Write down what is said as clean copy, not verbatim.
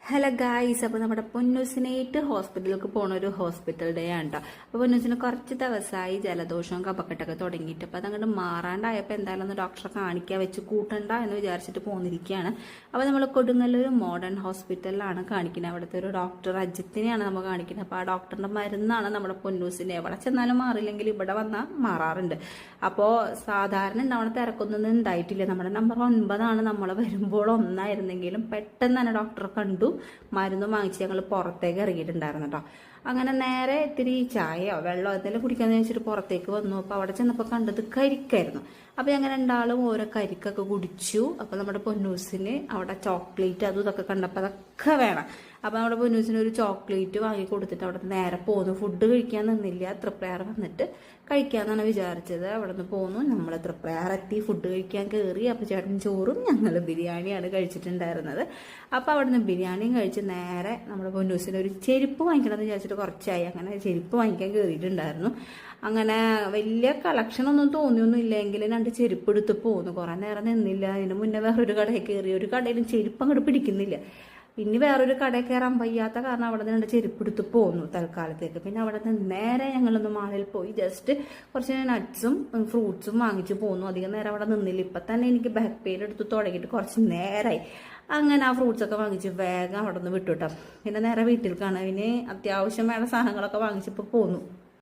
Hello guys, അപ്പോൾ നമ്മുടെ പൊന്നൂസിനായിട്ട് ഹോസ്പിറ്റലിലേക്ക് പോണ ഒരു ഹോസ്പിറ്റൽ ഡേ ആണ് കേട്ടോ. അപ്പോൾ പൊന്നൂസിന് കുറച്ച് ദിവസമായി ജലദോഷവും കഫക്കെട്ടൊക്കെ തുടങ്ങിയിട്ട്, അപ്പോൾ അതങ്ങോട്ട് മാറാണ്ടായപ്പോൾ എന്തായാലും ഒന്ന് ഡോക്ടറെ കാണിക്കാൻ വെച്ച് കൂട്ടണ്ട എന്ന് വിചാരിച്ചിട്ട് പോന്നിരിക്കുകയാണ്. അപ്പോൾ നമ്മൾ കൊടുങ്ങല്ലൂർ മോഡേൺ ഹോസ്പിറ്റലിലാണ് കാണിക്കുന്നത്. അവിടുത്തെ ഒരു ഡോക്ടർ അജിത്തിനെയാണ് നമ്മൾ കാണിക്കുന്നത്. അപ്പോൾ ആ ഡോക്ടറിന്റെ മരുന്നാണ് നമ്മുടെ പൊന്നൂസിനെ എവിടെ ചെന്നാലും മാറില്ലെങ്കിൽ ഇവിടെ വന്നാൽ മാറാറുണ്ട്. അപ്പോൾ സാധാരണ ഉണ്ടാവുന്ന തിരക്കൊന്നും ഉണ്ടായിട്ടില്ല. നമ്മുടെ നമ്പർ 9 നമ്മൾ വരുമ്പോൾ 1 പെട്ടെന്ന് തന്നെ ഡോക്ടറെ കണ്ടു, മരുന്ന് വാങ്ങിച്ച് ഞങ്ങൾ പുറത്തേക്ക് ഇറങ്ങിയിട്ടുണ്ടായിരുന്നു കേട്ടോ. അങ്ങനെ നേരെ ഇത്തിരി ചായയോ വെള്ളമോ എന്തെങ്കിലും കുടിക്കാന്ന് വെച്ചിട്ട് പുറത്തേക്ക് വന്നു. അപ്പോൾ അവിടെ ചെന്നപ്പോൾ കണ്ടത് കരിക്കായിരുന്നു. അപ്പോൾ ഞങ്ങൾ രണ്ടാളും ഓരോ കരിക്കൊക്കെ കുടിച്ചു. അപ്പോൾ നമ്മുടെ പൊന്നൂസിന് അവിടെ ചോക്ലേറ്റ് അതും ഇതൊക്കെ കണ്ടപ്പോൾ അതൊക്കെ വേണം. അപ്പോൾ നമ്മുടെ പൊന്നൂസിന് ഒരു ചോക്ലേറ്റ് വാങ്ങി കൊടുത്തിട്ട് അവിടെ നേരെ പോന്നു. ഫുഡ് കഴിക്കാൻ നിന്നില്ല, തൃപ്രയാർ വന്നിട്ട് കഴിക്കാമെന്നാണ് വിചാരിച്ചത്. അവിടെ നിന്ന് പോന്നു. നമ്മൾ തൃപ്രയാർ എത്തി, ഫുഡ് കഴിക്കാൻ കയറി. അപ്പോൾ ചേട്ടൻ ചോറും ഞങ്ങൾ ബിരിയാണിയാണ് കഴിച്ചിട്ടുണ്ടായിരുന്നത്. അപ്പോൾ അവിടെ നിന്ന് ബിരിയാണിയും കഴിച്ച് നേരെ നമ്മുടെ പൊന്നൂസിന് ഒരു ചെരുപ്പ് വാങ്ങിക്കണമെന്ന് വിചാരിച്ചിട്ട് കുറച്ചായി. അങ്ങനെ ചെരുപ്പ് വാങ്ങിക്കാൻ കയറിയിട്ടുണ്ടായിരുന്നു. അങ്ങനെ വലിയ കളക്ഷനൊന്നും തോന്നിയൊന്നും ഇല്ലെങ്കിൽ 2 ചെരുപ്പ് എടുത്ത് പോന്നു. കുറേ നേരം നിന്നില്ല. അതിന് മുന്നേ വേറൊരു കടയിൽ കയറി. ഒരു കടയിലും ചെരുപ്പ് അങ്ങോട്ട് പിടിക്കുന്നില്ല. പിന്നെ വേറൊരു കടയിൽ കയറാൻ വയ്യാത്ത കാരണം അവിടെ നിന്ന് 2 ചെരുപ്പ് എടുത്ത് പോന്നു തൽക്കാലത്തേക്ക്. പിന്നെ അവിടെ നിന്ന് നേരെ ഞങ്ങളൊന്ന് മാളിൽ പോയി ജസ്റ്റ് കുറച്ച് നട്ട്സും ഫ്രൂട്ട്സും വാങ്ങിച്ച് പോന്നു. അധികം നേരം അവിടെ നിന്നില്ല. ഇപ്പം തന്നെ എനിക്ക് ബാക്ക് പെയിൻ എടുത്ത് തുടങ്ങിയിട്ട് കുറച്ച് നേരമായി. അങ്ങനെ ആ ഫ്രൂട്ട്സൊക്കെ വാങ്ങിച്ച് വേഗം അവിടെ നിന്ന് വിട്ടുവിട്ടാം. പിന്നെ നേരെ വീട്ടിൽ കാണാൻ അത്യാവശ്യം വേണ്ട സാധനങ്ങളൊക്കെ വാങ്ങിച്ചപ്പോൾ പോന്നു.